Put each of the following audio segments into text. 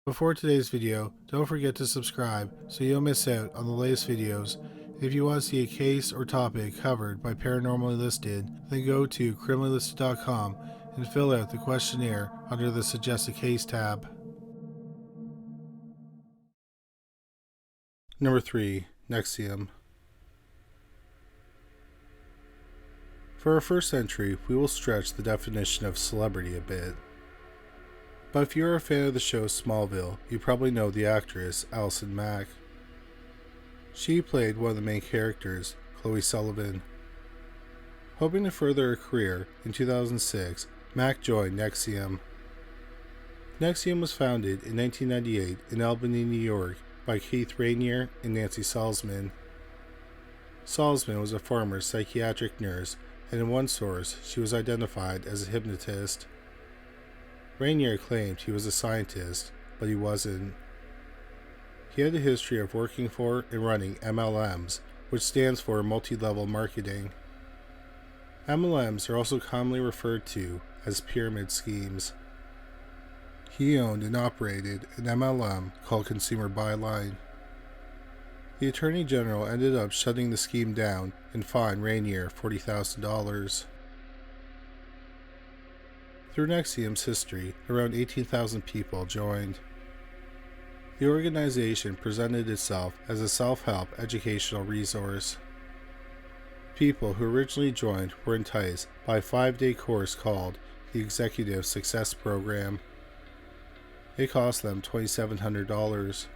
Before today's video, don't forget to subscribe so you don't miss out on the latest videos. If you want to see a case or topic covered by Paranormally Listed, then go to criminallylisted.com and fill out the questionnaire under the Suggest a Case tab. Number 3. NXIVM. For our first entry, we will stretch the definition of celebrity a bit. But if you're a fan of the show Smallville, you probably know the actress Allison Mack. She played one of the main characters, Chloe Sullivan. Hoping to further her career, in 2006, Mack joined NXIVM. NXIVM was founded in 1998 in Albany, New York by Keith Rainier and Nancy Salzman. Salzman was a former psychiatric nurse, and in one source, she was identified as a hypnotist. Rainier claimed he was a scientist, but he wasn't. He had a history of working for and running MLMs, which stands for multi-level marketing. MLMs are also commonly referred to as pyramid schemes. He owned and operated an MLM called Consumer Byline. The Attorney General ended up shutting the scheme down and fined Rainier $40,000. Through NXIVM's history, around 18,000 people joined. The organization presented itself as a self-help educational resource. People who originally joined were enticed by a 5-day course called the Executive Success Program. It cost them $2,700.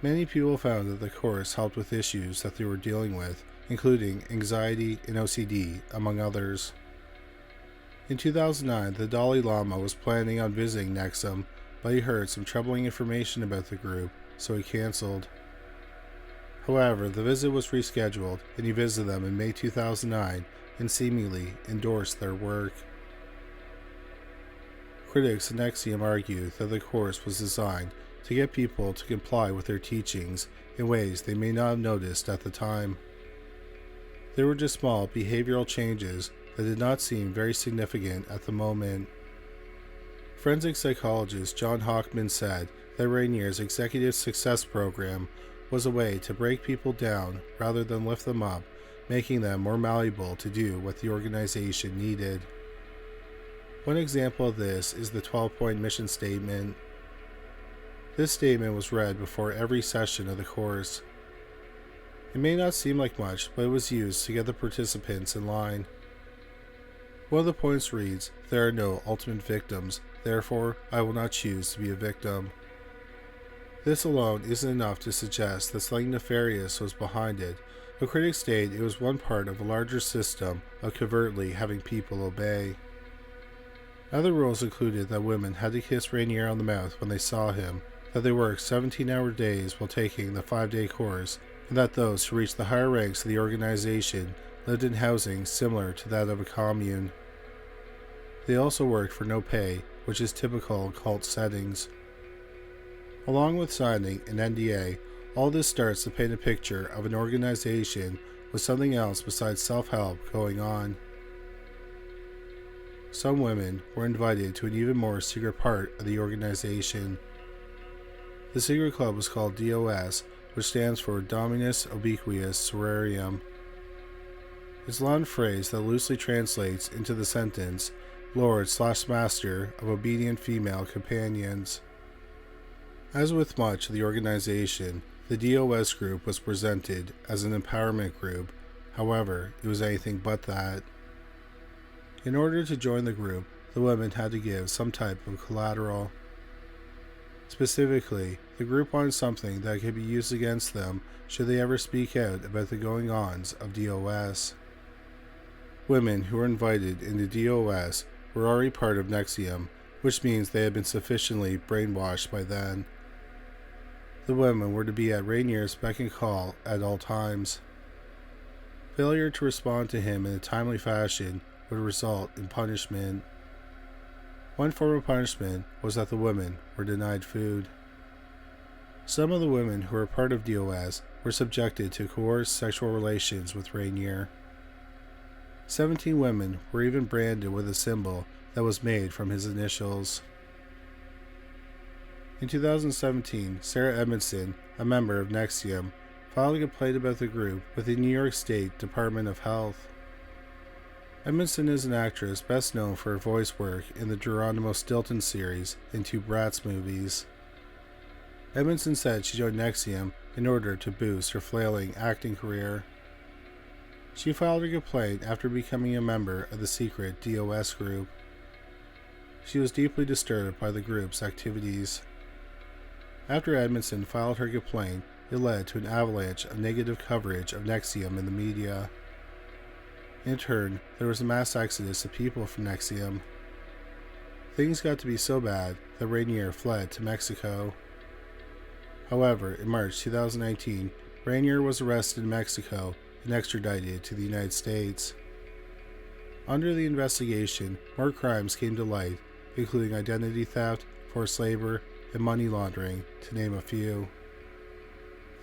Many people found that the course helped with issues that they were dealing with, including anxiety and OCD, among others. In 2009, the Dalai Lama was planning on visiting NXIVM, but he heard some troubling information about the group, so he cancelled. However, the visit was rescheduled, and he visited them in May 2009 and seemingly endorsed their work. Critics of NXIVM argue that the course was designed to get people to comply with their teachings in ways they may not have noticed at the time. There were just small behavioral changes that did not seem very significant at the moment. Forensic psychologist John Hockman said that Rainier's Executive Success Program was a way to break people down rather than lift them up, making them more malleable to do what the organization needed. One example of this is the 12-point mission statement. This statement was read before every session of the course. It may not seem like much, but it was used to get the participants in line. One of the points reads, "There are no ultimate victims, therefore I will not choose to be a victim." This alone isn't enough to suggest that something nefarious was behind it, but critics state it was one part of a larger system of covertly having people obey. Other rules included that women had to kiss Rainier on the mouth when they saw him, that they worked 17-hour days while taking the 5-day course, and that those who reached the higher ranks of the organization lived in housing similar to that of a commune. They also worked for no pay, which is typical in cult settings. Along with signing an NDA, all this starts to paint a picture of an organization with something else besides self-help going on. Some women were invited to an even more secret part of the organization. The secret club was called DOS, which stands for Dominus Obsequious Sororium. It's a Latin phrase that loosely translates into the sentence, Lord/Master of Obedient Female Companions. As with much of the organization, the DOS group was presented as an empowerment group. However, it was anything but that. In order to join the group, the women had to give some type of collateral. Specifically, the group wanted something that could be used against them should they ever speak out about the going-ons of DOS. Women who were invited into DOS were already part of NXIVM, which means they had been sufficiently brainwashed by then. The women were to be at Rainier's beck and call at all times. Failure to respond to him in a timely fashion would result in punishment. One form of punishment was that the women were denied food. Some of the women who were part of DOS were subjected to coerced sexual relations with Rainier. 17 women were even branded with a symbol that was made from his initials. In 2017, Sarah Edmondson, a member of NXIVM, filed a complaint about the group with the New York State Department of Health. Edmondson is an actress best known for her voice work in the Geronimo Stilton series and 2 Bratz movies. Edmondson said she joined NXIVM in order to boost her flailing acting career. She filed her complaint after becoming a member of the secret DOS group. She was deeply disturbed by the group's activities. After Edmondson filed her complaint, it led to an avalanche of negative coverage of NXIVM in the media. In turn, there was a mass exodus of people from NXIVM. Things got to be so bad that Rainier fled to Mexico. However, in March 2019, Rainier was arrested in Mexico and extradited to the United States. Under the investigation, more crimes came to light, including identity theft, forced labor, and money laundering, to name a few.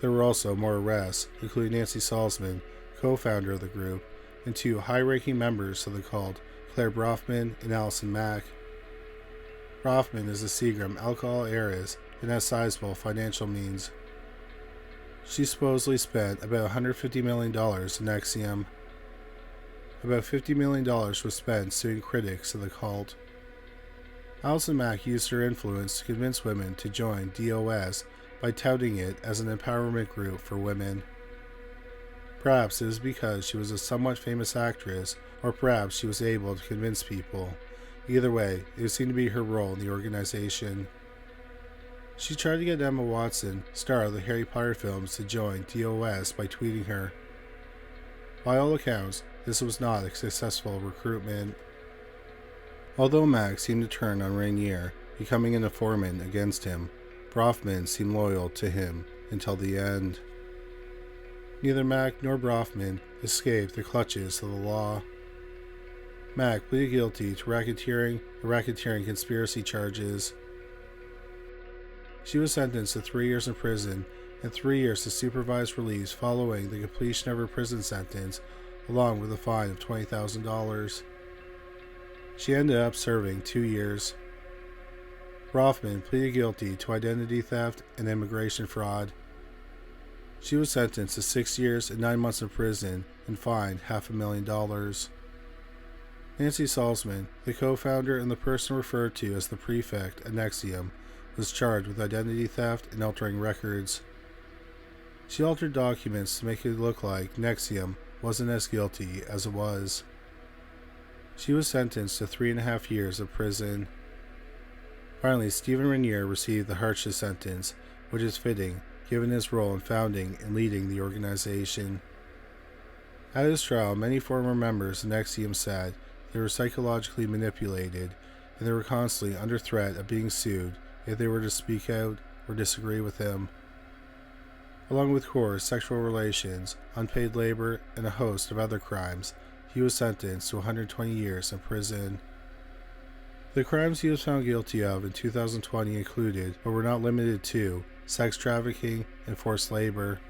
There were also more arrests, including Nancy Salzman, co-founder of the group, and 2 high-ranking members of the cult, Claire Brofman and Allison Mack. Brofman is a Seagram alcohol heiress and has sizable financial means. She supposedly spent about $150 million in NXIVM. About $50 million was spent suing critics of the cult. Allison Mack used her influence to convince women to join DOS by touting it as an empowerment group for women. Perhaps it was because she was a somewhat famous actress, or perhaps she was able to convince people. Either way, it seemed to be her role in the organization. She tried to get Emma Watson, star of the Harry Potter films, to join DOS by tweeting her. By all accounts, this was not a successful recruitment. Although Mack seemed to turn on Rainier, becoming an informant against him, Brofman seemed loyal to him until the end. Neither Mack nor Brofman escaped the clutches of the law. Mack pleaded guilty to racketeering and racketeering conspiracy charges. She was sentenced to 3 years in prison and 3 years to supervised release following the completion of her prison sentence, along with a fine of $20,000. She ended up serving 2 years. Brofman pleaded guilty to identity theft and immigration fraud. She was sentenced to 6 years and 9 months in prison and fined $500,000. Nancy Salzman, the co-founder and the person referred to as the prefect at NXIVM, was charged with identity theft and altering records. She altered documents to make it look like NXIVM wasn't as guilty as it was. She was sentenced to 3.5 years of prison. Finally, Stephen Rainier received the harshest sentence, which is fitting given his role in founding and leading the organization. At his trial, many former members of NXIVM said they were psychologically manipulated and they were constantly under threat of being sued if they were to speak out or disagree with him. Along with coerced sexual relations, unpaid labor, and a host of other crimes, he was sentenced to 120 years in prison. The crimes he was found guilty of in 2020 included, but were not limited to, sex trafficking and forced labor.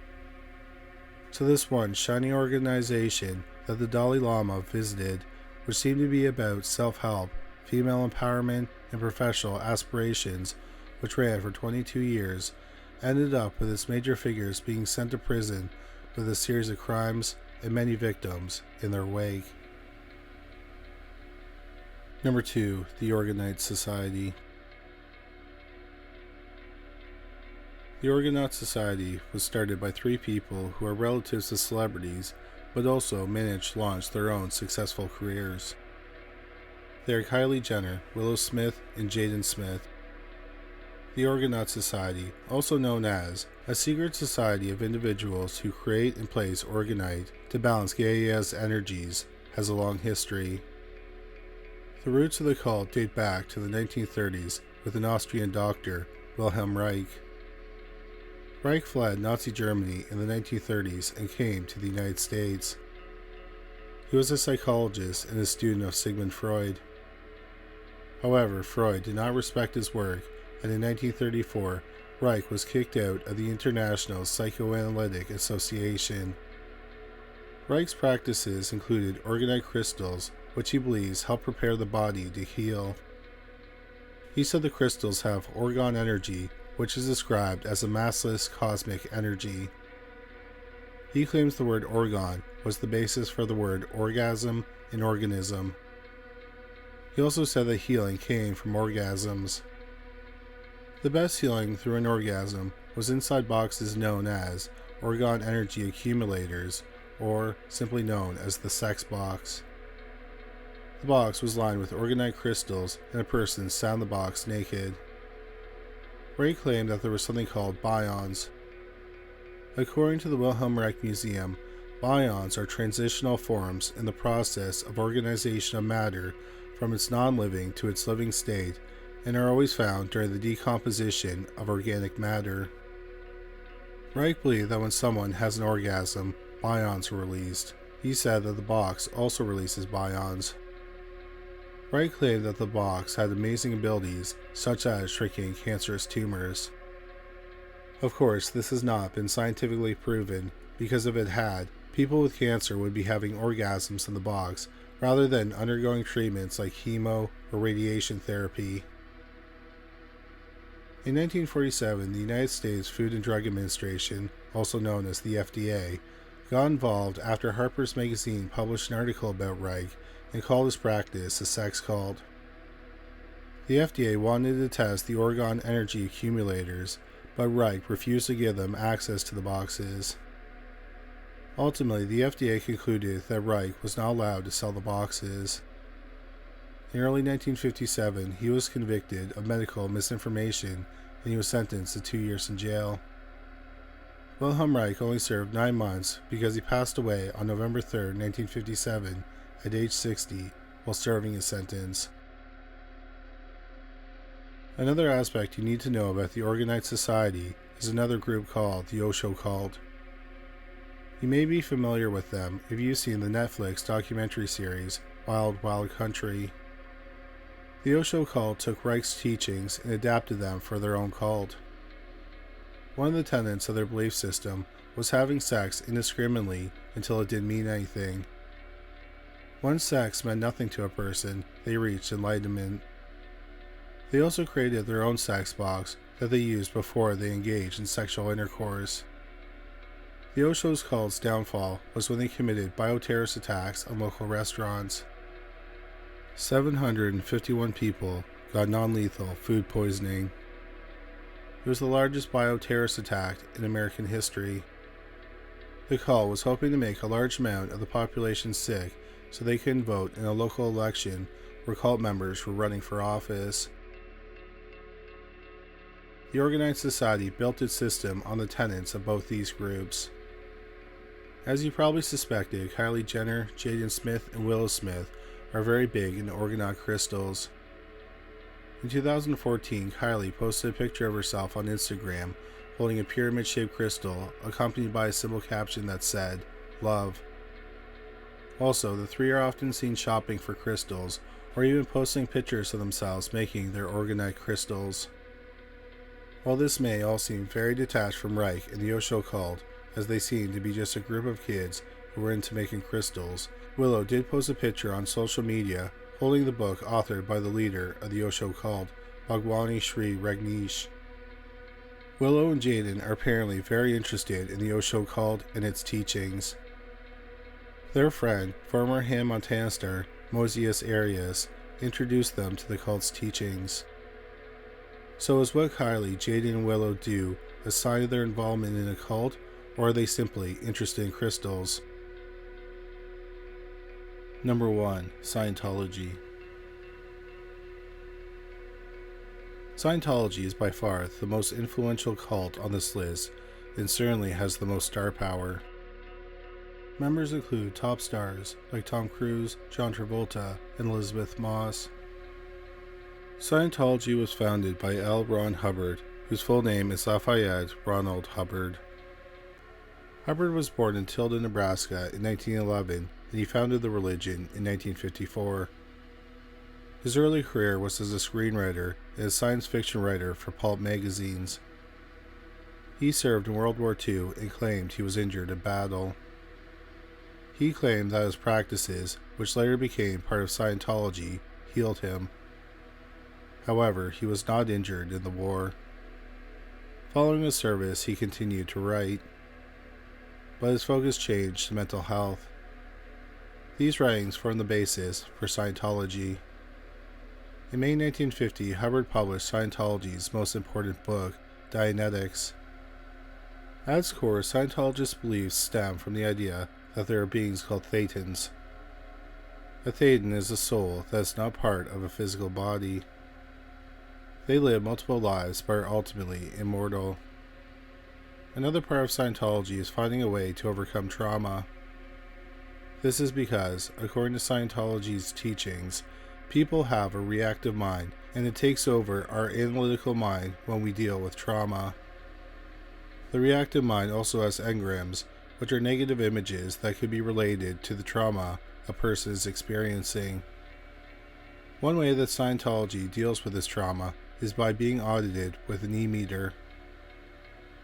To this one shiny organization that the Dalai Lama visited, which seemed to be about self-help, female empowerment, and professional aspirations, which ran for 22 years, ended up with its major figures being sent to prison with a series of crimes and many victims in their wake. Number 2. The Orgonite Society. The Orgonite Society was started by 3 people who are relatives to celebrities, but also managed to launch their own successful careers. They are Kylie Jenner, Willow Smith, and Jaden Smith. The Orgonite Society, also known as a secret society of individuals who create and place orgonite to balance Gaia's energies, has a long history. The roots of the cult date back to the 1930s with an Austrian doctor, Wilhelm Reich. Reich fled Nazi Germany in the 1930s and came to the United States. He was a psychologist and a student of Sigmund Freud. However, Freud did not respect his work, and in 1934, Reich was kicked out of the International Psychoanalytic Association. Reich's practices included orgonite crystals, which he believes help prepare the body to heal. He said the crystals have orgone energy, which is described as a massless cosmic energy. He claims the word orgon was the basis for the word orgasm and organism. He also said that healing came from orgasms. The best healing through an orgasm was inside boxes known as orgon energy accumulators, or simply known as the sex box. The box was lined with orgonite crystals, and a person sat in the box naked. Ray claimed that there was something called bions. According to the Wilhelm Reich Museum, bions are transitional forms in the process of organization of matter from its non-living to its living state, and are always found during the decomposition of organic matter. Reich believed that when someone has an orgasm, bions are released. He said that the box also releases bions. Reich claimed that the box had amazing abilities, such as shrinking cancerous tumors. Of course, this has not been scientifically proven, because if it had, people with cancer would be having orgasms in the box, rather than undergoing treatments like chemo or radiation therapy. In 1947, the United States Food and Drug Administration, also known as the FDA, got involved after Harper's Magazine published an article about Reich and called his practice a sex cult. The FDA wanted to test the orgon energy accumulators, but Reich refused to give them access to the boxes. Ultimately, the FDA concluded that Reich was not allowed to sell the boxes. In early 1957, he was convicted of medical misinformation, and he was sentenced to 2 years in jail. Wilhelm Reich only served 9 months because he passed away on November 3, 1957, at age 60, while serving his sentence. Another aspect you need to know about the Orgonite Society is another group called the Osho Cult. You may be familiar with them if you've seen the Netflix documentary series Wild Wild Country. The Osho Cult took Reich's teachings and adapted them for their own cult. One of the tenets of their belief system was having sex indiscriminately until it didn't mean anything. Once sex meant nothing to a person, they reached enlightenment. They also created their own sex box that they used before they engaged in sexual intercourse. The Osho's cult's downfall was when they committed bioterrorist attacks on local restaurants. 751 people got non-lethal food poisoning. It was the largest bioterrorist attack in American history. The cult was hoping to make a large amount of the population sick so they couldn't vote in a local election where cult members were running for office. The Orgonite Society built its system on the tenets of both these groups. As you probably suspected, Kylie Jenner, Jaden Smith, and Willow Smith are very big into orgonite crystals. In 2014, Kylie posted a picture of herself on Instagram holding a pyramid-shaped crystal accompanied by a simple caption that said, "Love." Also, the three are often seen shopping for crystals or even posting pictures of themselves making their orgonite crystals. While this may all seem very detached from Reich and the Osho cult, as they seem to be just a group of kids who were into making crystals, Willow did post a picture on social media holding the book authored by the leader of the Osho cult, Bhagwani Sri Rajneesh. Willow and Jaden are apparently very interested in the Osho cult and its teachings. Their friend, former Hannah Montana star Mosius Arias, introduced them to the cult's teachings. So is what Kylie, Jaden, and Willow do a sign of their involvement in a cult, or are they simply interested in crystals? Number 1. Scientology. Scientology is by far the most influential cult on this list and certainly has the most star power. Members include top stars like Tom Cruise, John Travolta, and Elizabeth Moss. Scientology was founded by L. Ron Hubbard, whose full name is Lafayette Ronald Hubbard. Hubbard was born in Tilden, Nebraska in 1911, and he founded the religion in 1954. His early career was as a screenwriter and a science fiction writer for pulp magazines. He served in World War II and claimed he was injured in battle. He claimed that his practices, which later became part of Scientology, healed him. However, he was not injured in the war. Following the service, he continued to write, but his focus changed to mental health. These writings formed the basis for Scientology. In May 1950, Hubbard published Scientology's most important book, Dianetics. At its core, Scientologists' beliefs stem from the idea that there are beings called Thetans. A Thetan is a soul that is not part of a physical body. They live multiple lives but are ultimately immortal. Another part of Scientology is finding a way to overcome trauma. This is because, according to Scientology's teachings, people have a reactive mind, and it takes over our analytical mind when we deal with trauma. The reactive mind also has engrams, which are negative images that could be related to the trauma a person is experiencing. One way that Scientology deals with this trauma is by being audited with an e-meter.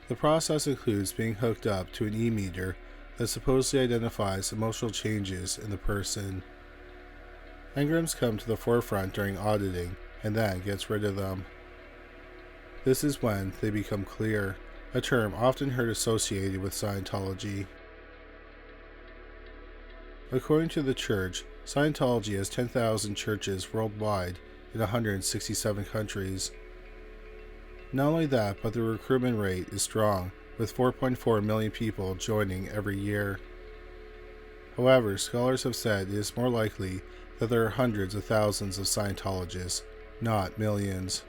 The process includes being hooked up to an e-meter that supposedly identifies emotional changes in the person. Engrams come to the forefront during auditing and then gets rid of them. This is when they become clear, a term often heard associated with Scientology. According to the Church, Scientology has 10,000 churches worldwide in 167 countries. Not only that, but the recruitment rate is strong, with 4.4 million people joining every year. However, scholars have said it is more likely that there are hundreds of thousands of Scientologists, not millions.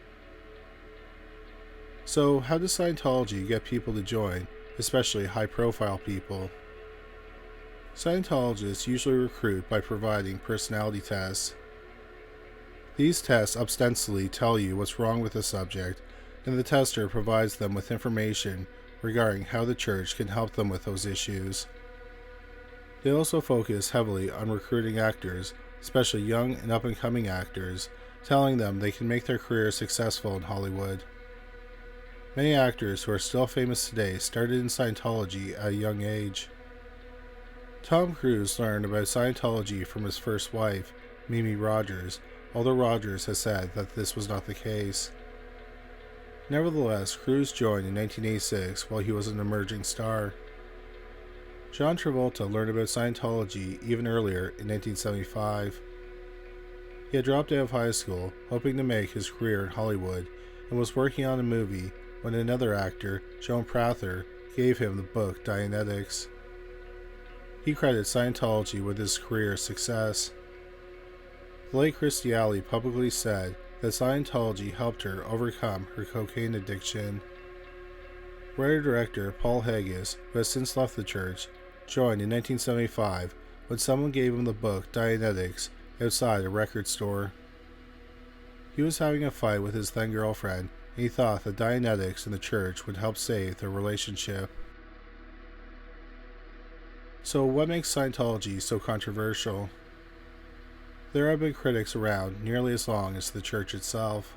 So, how does Scientology get people to join, especially high-profile people? Scientologists usually recruit by providing personality tests. These tests ostensibly tell you what's wrong with the subject, and the tester provides them with information regarding how the church can help them with those issues. They also focus heavily on recruiting actors, especially young and up-and-coming actors, telling them they can make their careers successful in Hollywood. Many actors who are still famous today started in Scientology at a young age. Tom Cruise learned about Scientology from his first wife, Mimi Rogers, although Rogers has said that this was not the case. Nevertheless, Cruise joined in 1986 while he was an emerging star. John Travolta learned about Scientology even earlier in 1975. He had dropped out of high school, hoping to make his career in Hollywood, and was working on a movie when another actor, Joan Prather, gave him the book Dianetics. He credits Scientology with his career success. The late Kirstie Alley publicly said that Scientology helped her overcome her cocaine addiction. Writer-director Paul Haggis, who has since left the church, joined in 1975 when someone gave him the book Dianetics outside a record store. He was having a fight with his then-girlfriend, and he thought that Dianetics and the church would help save their relationship. So what makes Scientology so controversial? There have been critics around nearly as long as the church itself.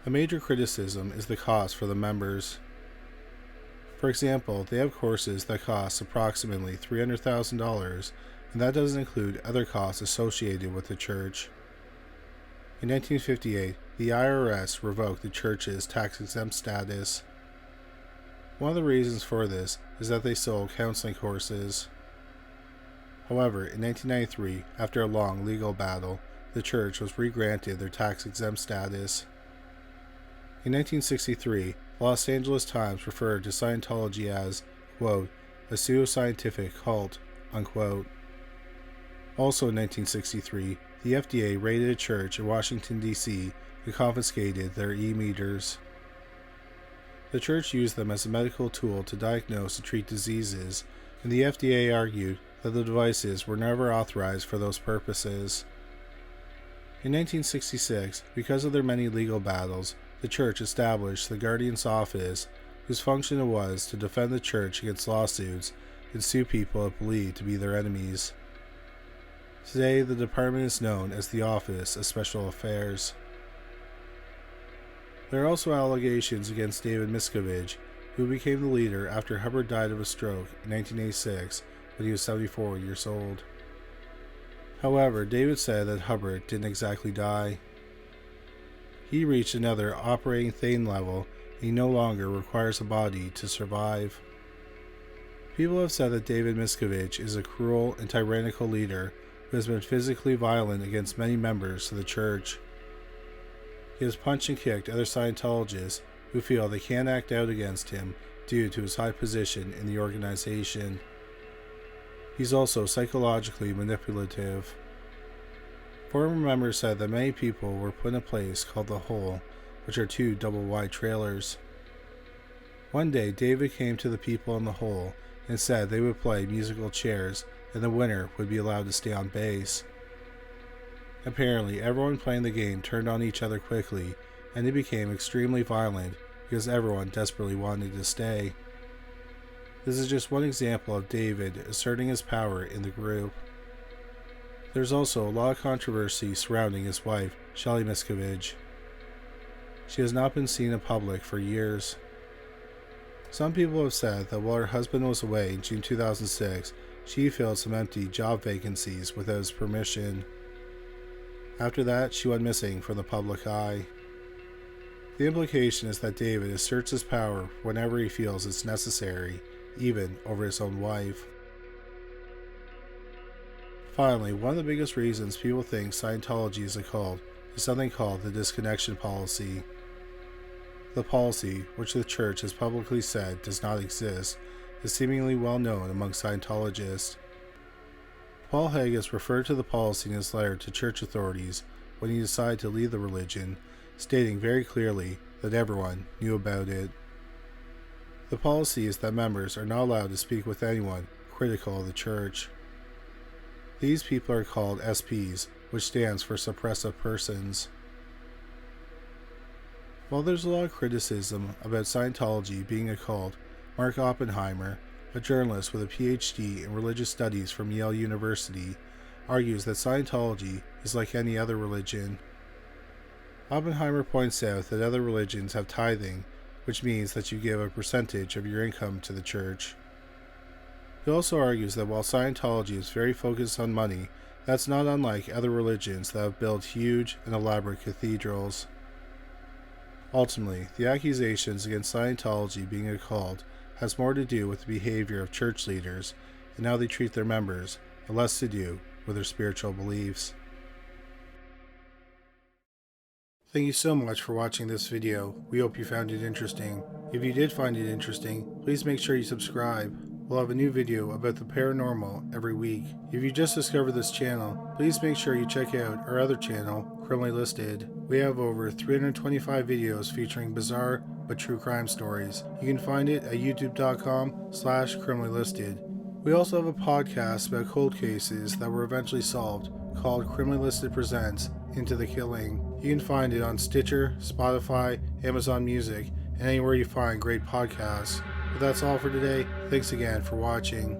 A major criticism is the cost for the members. For example, they have courses that cost approximately $300,000, and that doesn't include other costs associated with the church. In 1958, the IRS revoked the church's tax-exempt status. One of the reasons for this is that they sold counseling courses. However, in 1993, after a long legal battle, the church was re-granted their tax-exempt status. In 1963, the Los Angeles Times referred to Scientology as, quote, a pseudoscientific cult, unquote. Also in 1963, the FDA raided a church in Washington, D.C. and confiscated their e-meters. The church used them as a medical tool to diagnose and treat diseases, and the FDA argued that the devices were never authorized for those purposes. In 1966, because of their many legal battles, the church established the Guardian's Office, whose function it was to defend the church against lawsuits and sue people it believed to be their enemies. Today, the department is known as the Office of Special Affairs. There are also allegations against David Miscavige, who became the leader after Hubbard died of a stroke in 1986 when he was 74 years old. However, David said that Hubbard didn't exactly die. He reached another operating Thetan level He no longer requires a body to survive. People have said that David Miscavige is a cruel and tyrannical leader who has been physically violent against many members of the church. He has punched and kicked other Scientologists who feel they can't act out against him due to his high position in the organization. He's also psychologically manipulative. Former members said that many people were put in a place called the Hole, which are 2 double-wide trailers. One day, David came to the people in the Hole and said they would play musical chairs and the winner would be allowed to stay on base. Apparently, everyone playing the game turned on each other quickly, and it became extremely violent because everyone desperately wanted to stay. This is just one example of David asserting his power in the group. There's also a lot of controversy surrounding his wife, Shelley Miscavige. She has not been seen in public for years. Some people have said that while her husband was away in June 2006, she filled some empty job vacancies without his permission. After that, she went missing from the public eye. The implication is that David asserts his power whenever he feels it's necessary, even over his own wife. Finally, one of the biggest reasons people think Scientology is a cult is something called the disconnection policy. The policy, which the church has publicly said does not exist, is seemingly well known among Scientologists. Paul Haggis referred to the policy in his letter to church authorities when he decided to leave the religion, stating very clearly that everyone knew about it. The policy is that members are not allowed to speak with anyone critical of the church. These people are called SPs, which stands for suppressive persons. While there's a lot of criticism about Scientology being a cult, Mark Oppenheimer, a journalist with a PhD in religious studies from Yale University, argues that Scientology is like any other religion. Oppenheimer points out that other religions have tithing, which means that you give a percentage of your income to the church. He also argues that while Scientology is very focused on money, that's not unlike other religions that have built huge and elaborate cathedrals. Ultimately, the accusations against Scientology being a cult has more to do with the behavior of church leaders and how they treat their members, and less to do with their spiritual beliefs. Thank you so much for watching this video. We hope you found it interesting. If you did find it interesting, please make sure you subscribe. We'll have a new video about the paranormal every week. If you just discovered this channel, please make sure you check out our other channel, Criminally Listed. We have over 325 videos featuring bizarre but true crime stories. You can find it at youtube.com/criminallylisted. We also have a podcast about cold cases that were eventually solved called Criminally Listed Presents Into the Killing. You can find it on Stitcher, Spotify, Amazon Music, and anywhere you find great podcasts. But that's all for today. Thanks again for watching.